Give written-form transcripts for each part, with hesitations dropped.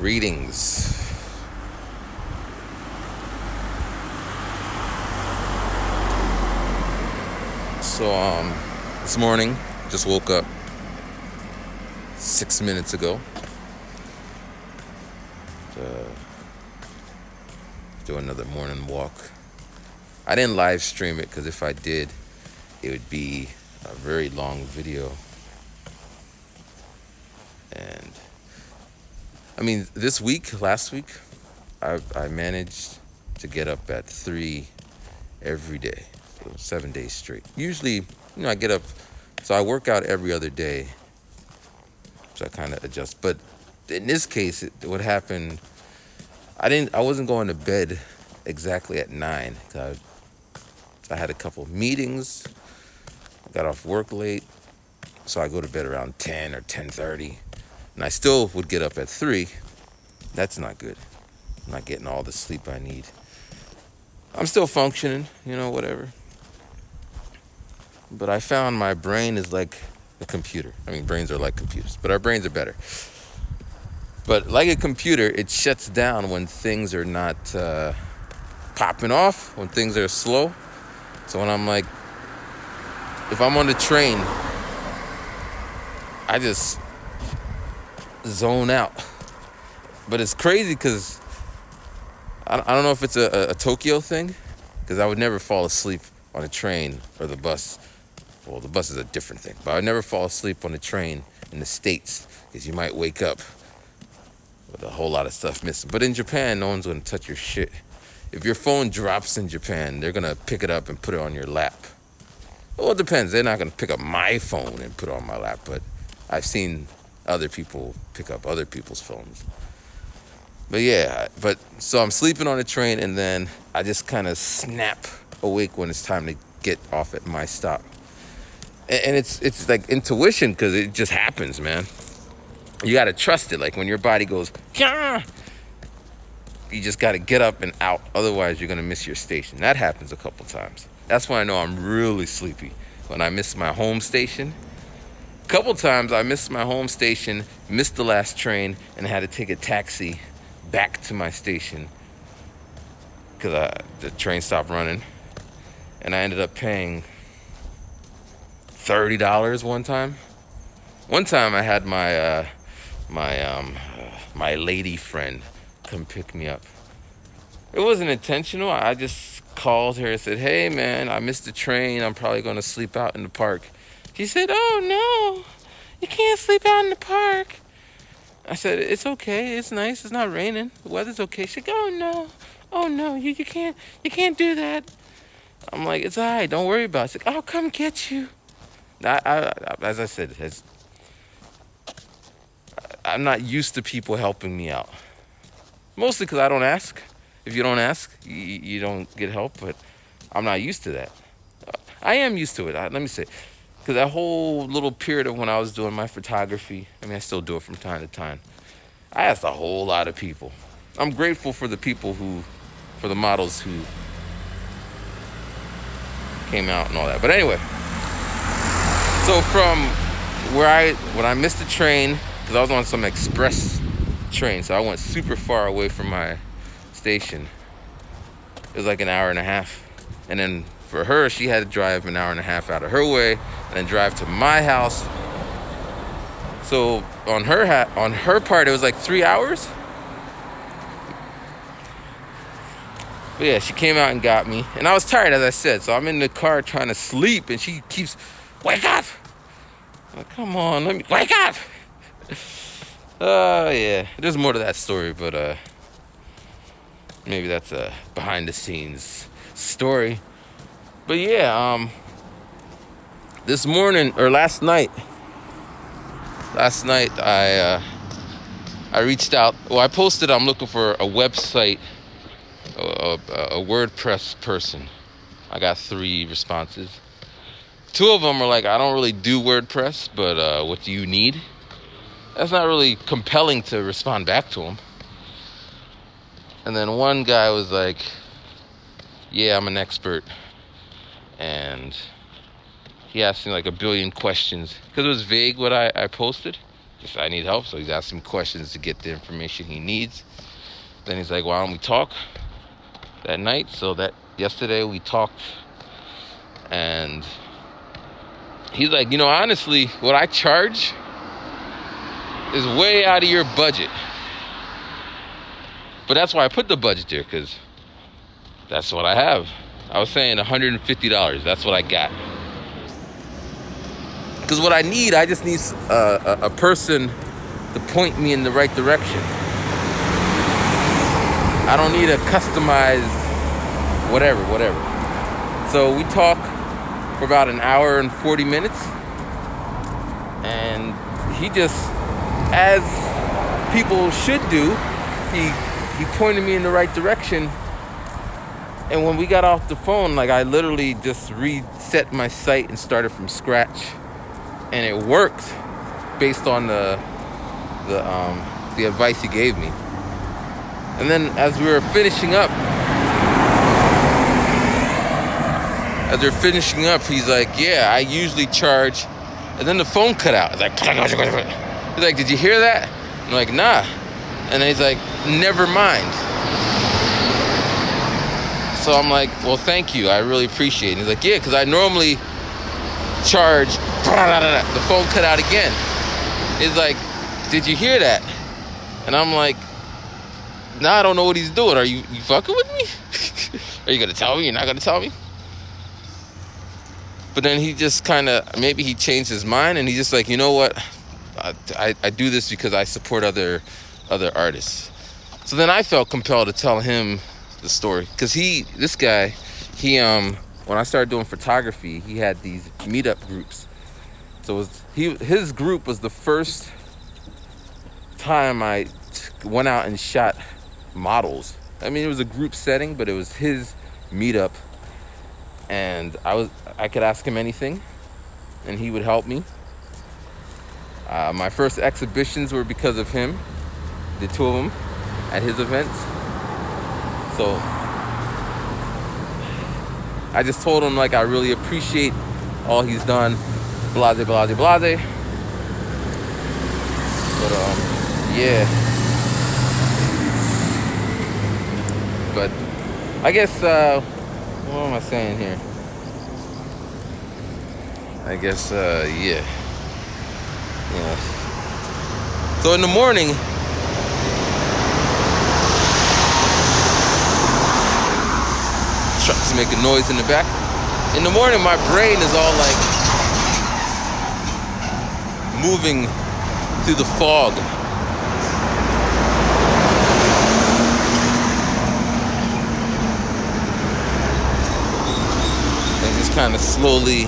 Greetings. So, this morning, just woke up 6 minutes ago. Do another morning walk. I didn't live stream it because if I did, it would be a very long video. And I mean, last week, I managed to get up at 3 every day, so 7 days straight. Usually, I get up, so I work out every other day, so I kind of adjust. But in this case, what happened, I wasn't going to bed exactly at 9, because I had a couple meetings, I got off work late, so I go to bed around 10 or 10:30, and I still would get up at 3. That's not good. I'm not getting all the sleep I need. I'm still functioning, whatever. But I found my brain is like a computer. I mean, brains are like computers, but our brains are better. But like a computer, it shuts down when things are not popping off, when things are slow. So when if I'm on the train, I just zone out. But it's crazy because I don't know if it's a Tokyo thing, because I would never fall asleep on a train or the bus. Well, the bus is a different thing, but I would never fall asleep on a train in the States, because you might wake up with a whole lot of stuff missing. But in Japan, no one's going to touch your shit. If your phone drops in Japan, they're going to pick it up and put it on your lap. Well, it depends. They're not going to pick up my phone and put it on my lap, but I've seen other people pick up other people's phones. But yeah, so I'm sleeping on the train, and then I just kind of snap awake when it's time to get off at my stop. And it's like intuition, because it just happens, man. You got to trust it. Like when your body goes, Kah! You just got to get up and out. Otherwise, you're going to miss your station. That happens a couple times. That's when I know I'm really sleepy. When I miss my home station. A couple times I missed my home station, missed the last train, and had to take a taxi back to my station because the train stopped running. And I ended up paying $30 one time. One time I had my lady friend come pick me up. It wasn't intentional. I just called her and said, "Hey man, I missed the train. I'm probably going to sleep out in the park." She said, "Oh no, you can't sleep out in the park." I said, "It's okay. It's nice. It's not raining. The weather's okay." She said, "Oh no, you can't do that." I'm like, "It's all right. Don't worry about it." She's like, "I'll come get you." As I said, I'm not used to people helping me out. Mostly because I don't ask. If you don't ask, you don't get help. But I'm not used to that. I am used to it. Let me say, because that whole little period of when I was doing my photography, I mean, I still do it from time to time, I asked a whole lot of people. I'm grateful for the people for the models who came out and all that. But anyway, so from when I missed the train, because I was on some express train, so I went super far away from my station. It was like an hour and a half. And then for her, she had to drive an hour and a half out of her way and then drive to my house. So on her part, it was like 3 hours. But yeah, she came out and got me. And I was tired, as I said. So I'm in the car trying to sleep, and she keeps, "Wake up!" I'm like, "Come on, let me wake up." Yeah, there's more to that story, but maybe that's a behind the scenes story. But yeah, this morning or last night I reached out. Well, I posted I'm looking for a website, a WordPress person. I got 3 responses. 2 of them are like, "I don't really do WordPress, but what do you need?" That's not really compelling to respond back to him. And then one guy was like, "Yeah, I'm an expert." And he asked me like a billion questions because it was vague what I posted. Just, I need help. So he's asking questions to get the information he needs. Then he's like, why don't we talk that night? So that yesterday we talked, and he's like, honestly, what I charge is way out of your budget. But that's why I put the budget there, because that's what I have. I was saying $150. That's what I got. Because what I need, I just need a person to point me in the right direction. I don't need a customized whatever. So we talk for about an hour and 40 minutes. And he just, as people should do, he pointed me in the right direction. And when we got off the phone, like, I literally just reset my site and started from scratch. And it worked based on the advice he gave me. And then as we were finishing up, he's like, yeah, I usually charge. And then the phone cut out. It's like, he's like, did you hear that? I'm like, nah. And then he's like, never mind. So I'm like, well, thank you. I really appreciate it. And he's like, yeah, because I normally charge. The phone cut out again. He's like, did you hear that? And I'm like, nah, I don't know what he's doing. Are you fucking with me? Are you going to tell me? You're not going to tell me? But then he just kind of, maybe he changed his mind, and he's just like, you know what? I do this because I support other artists. So then I felt compelled to tell him the story. Because this guy, when I started doing photography, he had these meetup groups. So his group was the first time I went out and shot models. I mean, it was a group setting, but it was his meetup, and I could ask him anything, and he would help me. My first exhibitions were because of him, the two of them, at his events. So I just told him, like, I really appreciate all he's done, blase, blase, blase. But yeah. But I guess, what am I saying here? I guess, yeah. So in the morning, trucks making noise in the back. In the morning, my brain is all like moving through the fog. And just kind of slowly,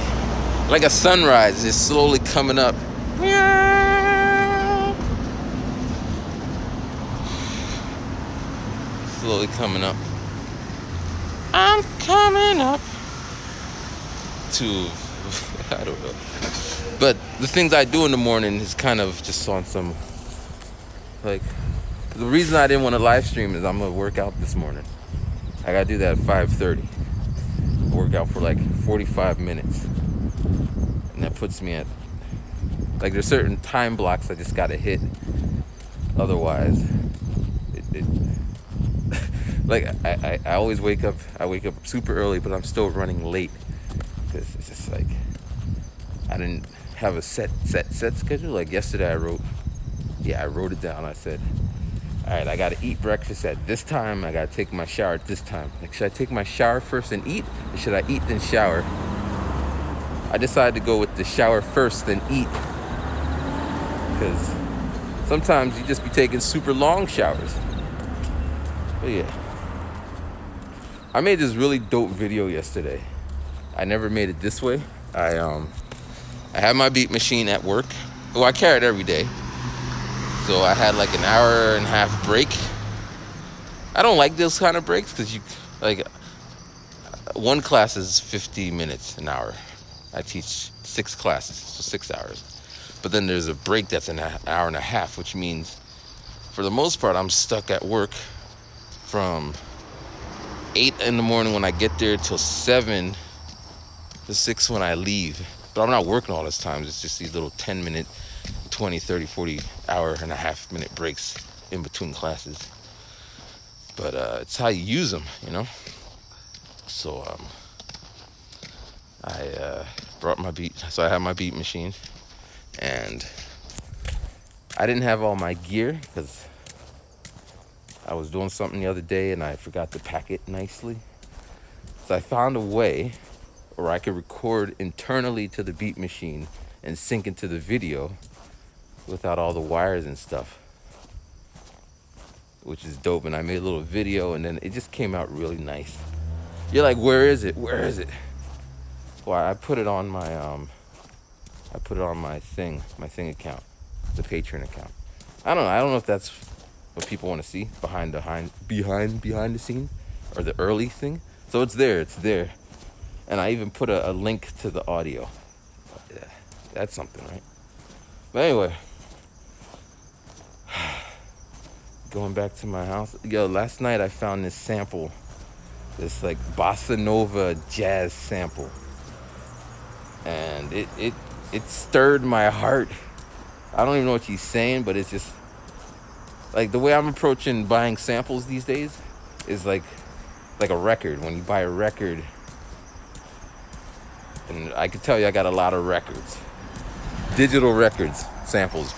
like a sunrise, just slowly coming up. Slowly coming up. I'm coming up to, I don't know. But the things I do in the morning is kind of just on some, like, the reason I didn't want to live stream is I'm going to work out this morning. I got to do that at 5:30. Work out for like 45 minutes. And that puts me at, like, there's certain time blocks I just got to hit. Otherwise, like, I always wake up super early, but I'm still running late. Because it's just like, I didn't have a set schedule. Like yesterday I wrote it down. I said, all right, I got to eat breakfast at this time. I got to take my shower at this time. Like, should I take my shower first and eat? Or should I eat then shower? I decided to go with the shower first then eat. Because sometimes you just be taking super long showers. But yeah. I made this really dope video yesterday. I never made it this way. I had my beat machine at work. Well, I carry it every day. So I had like an hour and a half break. I don't like those kind of breaks because you, like, one class is 50 minutes, an hour. I teach 6 classes, so 6 hours. But then there's a break that's an hour and a half, which means for the most part, I'm stuck at work from 8 in the morning when I get there till 7 to 6 when I leave. But I'm not working all this time. It's just these little 10-minute, 20, 30, 40 hour and a half minute breaks in between classes. But it's how you use them, you know? So I brought my beat. So I have my beat machine. And I didn't have all my gear because I was doing something the other day and I forgot to pack it nicely. So I found a way where I could record internally to the beat machine and sync into the video without all the wires and stuff, which is dope. And I made a little video and then it just came out really nice. You're like, where is it? Where is it? Well, I put it on my my thing account, the Patreon account. I don't know if that's what people want to see behind the scene or the early thing. So it's there. And I even put a link to the audio. Yeah, that's something, right? But anyway, going back to my house. Yo, last night I found this sample, this like bossa nova jazz sample. And it stirred my heart. I don't even know what he's saying, but it's just like the way I'm approaching buying samples these days is like a record. When you buy a record, and I can tell you I got a lot of records, digital records, samples.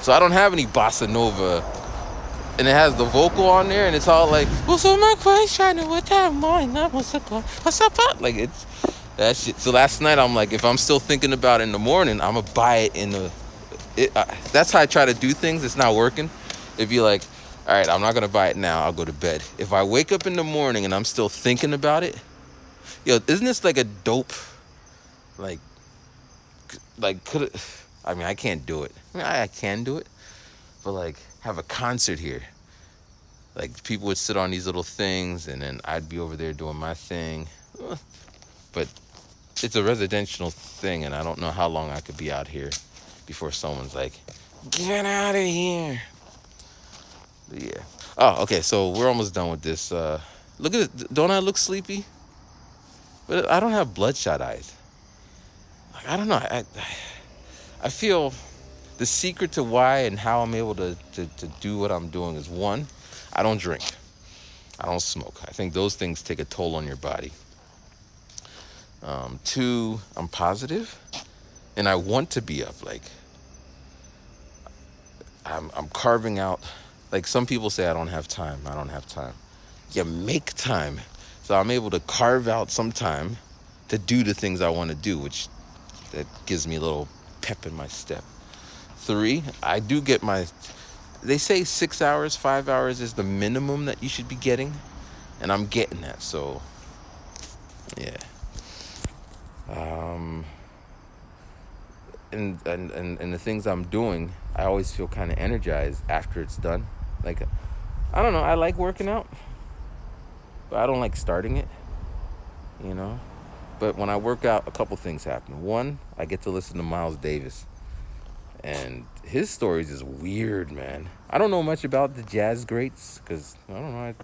So I don't have any bossa nova, and it has the vocal on there, and it's all like, what's up, my question? What time? What's up? Like it's that shit. So last night I'm like, if I'm still thinking about it in the morning, I'm gonna buy it in the. That's how I try to do things. It's not working. If you're like, all right, I'm not gonna buy it now, I'll go to bed. If I wake up in the morning and I'm still thinking about it, yo, isn't this like a dope, like could it, I mean, I can't do it. I mean, I can do it, but like have a concert here. Like people would sit on these little things, and then I'd be over there doing my thing. But it's a residential thing, and I don't know how long I could be out here before someone's like, get out of here. But yeah. Oh, okay, so we're almost done with this. Look at it. Don't I look sleepy? But I don't have bloodshot eyes. Like, I don't know. I feel the secret to why and how I'm able to do what I'm doing is, one, I don't drink. I don't smoke. I think those things take a toll on your body. Two, I'm positive, and I want to be up. Like, I'm carving out. Like some people say, I don't have time. I don't have time. You make time. So I'm able to carve out some time to do the things I want to do, which that gives me a little pep in my step. Three, I do get they say 6 hours, 5 hours is the minimum that you should be getting, and I'm getting that. So, yeah. And the things I'm doing, I always feel kind of energized after it's done. Like, I don't know, I like working out, but I don't like starting it, you know? But when I work out, a couple things happen. One, I get to listen to Miles Davis, and his stories is weird, man. I don't know much about the jazz greats, because, I don't know,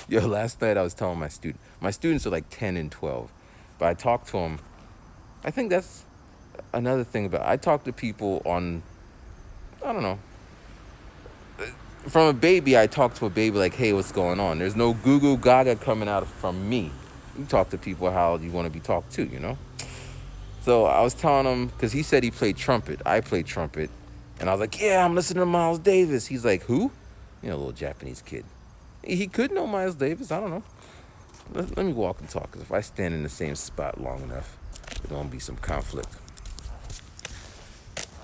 yo, last night I was telling my students are like 10 and 12, but I talked to them. I think that's another thing about, I talk to people on, I don't know, from a baby, I talk to a baby like, hey, what's going on? There's no goo goo gaga coming out from me. You talk to people how you want to be talked to, you know? So I was telling him, because he said he played trumpet. I played trumpet. And I was like, yeah, I'm listening to Miles Davis. He's like, who? You know, a little Japanese kid. He could know Miles Davis. I don't know. Let me walk and talk, because if I stand in the same spot long enough, there's going to be some conflict.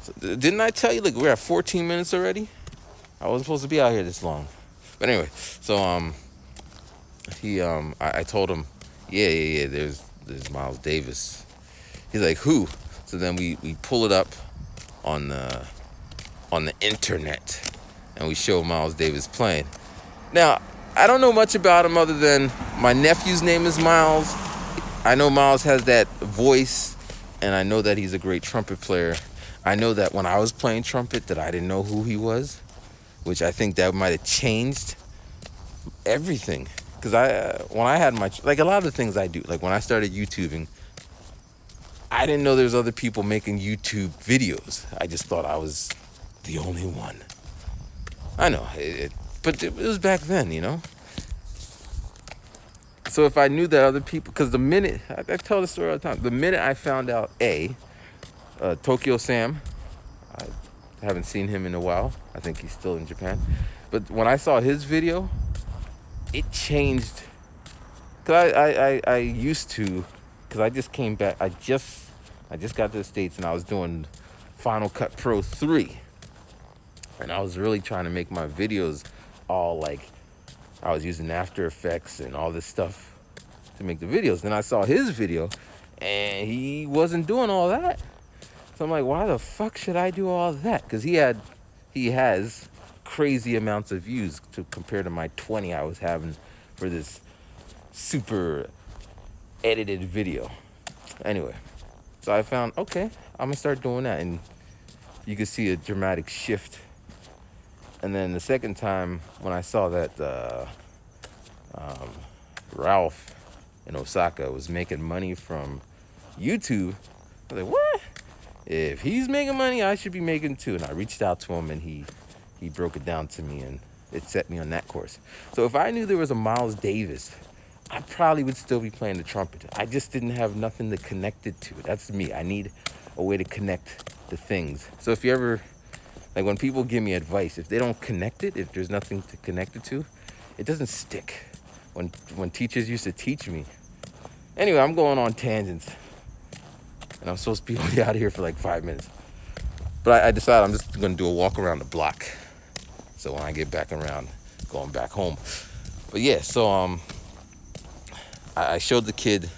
So, didn't I tell you, like, we're at 14 minutes already? I wasn't supposed to be out here this long. But anyway, so I told him, yeah, there's Miles Davis. He's like, who? So then we pull it up on the internet, and we show Miles Davis playing. Now, I don't know much about him other than my nephew's name is Miles. I know Miles has that voice, and I know that he's a great trumpet player. I know that when I was playing trumpet that I didn't know who he was, which I think that might have changed everything. Because when I had like a lot of the things I do, like when I started YouTubing, I didn't know there was other people making YouTube videos. I just thought I was the only one. I know, but it was back then, you know. So if I knew that other people, because the minute I tell the story all the time, the minute I found out Tokyo Sam, I haven't seen him in a while. I think he's still in Japan. But when I saw his video, it changed. Cause I used to, cause I just came back. I just got to the States and I was doing Final Cut Pro 3, and I was really trying to make my videos all like, I was using After Effects and all this stuff to make the videos. Then I saw his video, and he wasn't doing all that. So I'm like, why the fuck should I do all that? Because he has crazy amounts of views to compare to my 20 I was having for this super edited video. Anyway, so I found, okay, I'm gonna start doing that, and you can see a dramatic shift. And then the second time when I saw that Ralph in Osaka was making money from YouTube, I was like, what? If he's making money, I should be making too. And I reached out to him, and he broke it down to me, and it set me on that course. So if I knew there was a Miles Davis, I probably would still be playing the trumpet. I just didn't have nothing to connect it to. That's me. I need a way to connect the things. So if you ever, like when people give me advice, if they don't connect it, if there's nothing to connect it to, it doesn't stick. When teachers used to teach me. Anyway, I'm going on tangents, and I'm supposed to be only out of here for like 5 minutes. But I decided I'm just gonna do a walk around the block. So when I get back around, going back home. But yeah, so I showed the kid,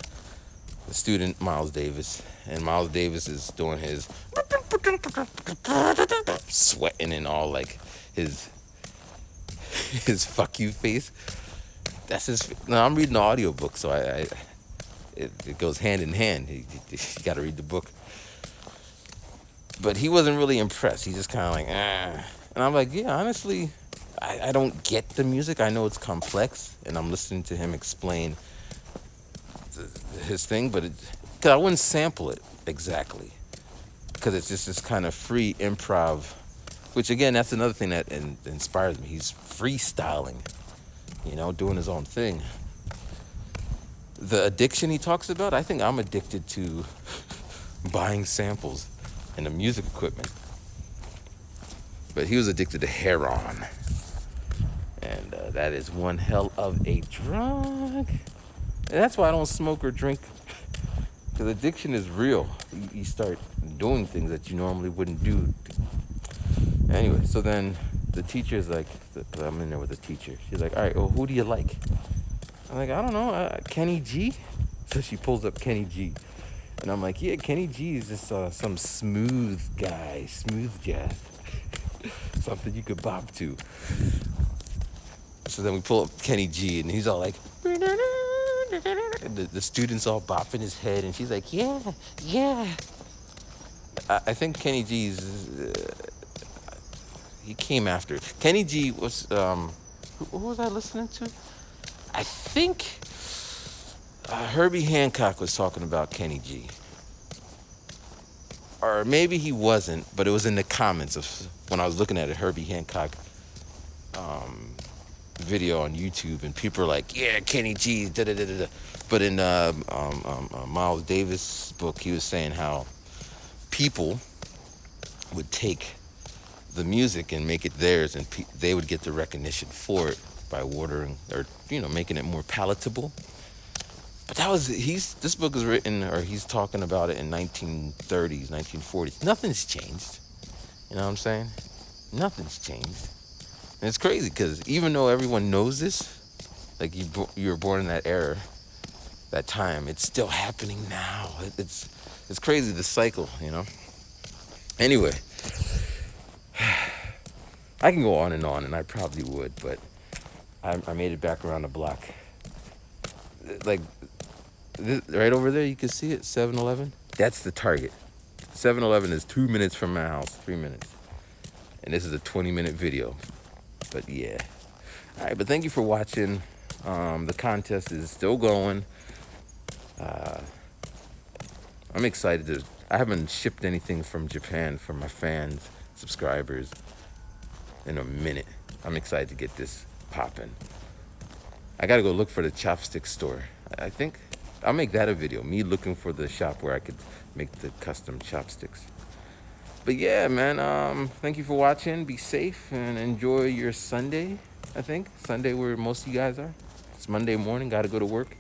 the student, Miles Davis, and Miles Davis is doing his sweating and all, like his fuck you face. That's his. No, I'm reading the audiobook, so it goes hand in hand. You got to read the book. But he wasn't really impressed. He's just kind of like, ah. And I'm like, yeah, honestly, I don't get the music. I know it's complex, and I'm listening to him explain his thing, but cause I wouldn't sample it exactly, because it's just this kind of free improv, which again, that's another thing that inspires me. He's freestyling, you know, doing his own thing. The addiction he talks about, I think I'm addicted to buying samples and the music equipment. But he was addicted to heroin, and that is one hell of a drug. And that's why I don't smoke or drink, because addiction is real. You start doing things that you normally wouldn't do. Anyway, so then the teacher's like, I'm in there with the teacher. She's like, all right, well, who do you like? I'm like, I don't know, Kenny G? So she pulls up Kenny G. And I'm like, yeah, Kenny G is just some smooth guy, smooth jazz. Something you could bop to. So then we pull up Kenny G, and he's all like, the student's all bopping his head, and she's like, yeah, yeah. I think Kenny G's, he came after. Kenny G was, who was I listening to? I think Herbie Hancock was talking about Kenny G. Or maybe he wasn't, but it was in the comments of when I was looking at a Herbie Hancock video on YouTube, and people are like, yeah, Kenny G, da da da da. But in Miles Davis' book, he was saying how people would take the music and make it theirs, and they would get the recognition for it by watering, or making it more palatable. But this book is written, or he's talking about it in 1930s, 1940s. Nothing's changed. You know what I'm saying? Nothing's changed. And it's crazy, because even though everyone knows this, like you were born in that era, that time, it's still happening now. It's crazy, the cycle, Anyway, I can go on, and I probably would, but I made it back around the block. Like, right over there, you can see it, 7-Eleven. That's the Target. 7-Eleven is 2 minutes from my house, 3 minutes. And this is a 20-minute video. But yeah. All right, but thank you for watching. The contest is still going. I'm excited to. I haven't shipped anything from Japan for my fans, subscribers in a minute. I'm excited to get this popping. I gotta go look for the chopstick store. I think I'll make that a video. Me looking for the shop where I could make the custom chopsticks. But yeah, man. Thank you for watching. Be safe and enjoy your Sunday. I think Sunday where most of you guys are. It's Monday morning. Gotta go to work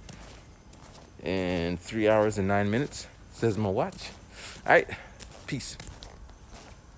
in 3 hours and 9 minutes. Says my watch. All right. Peace.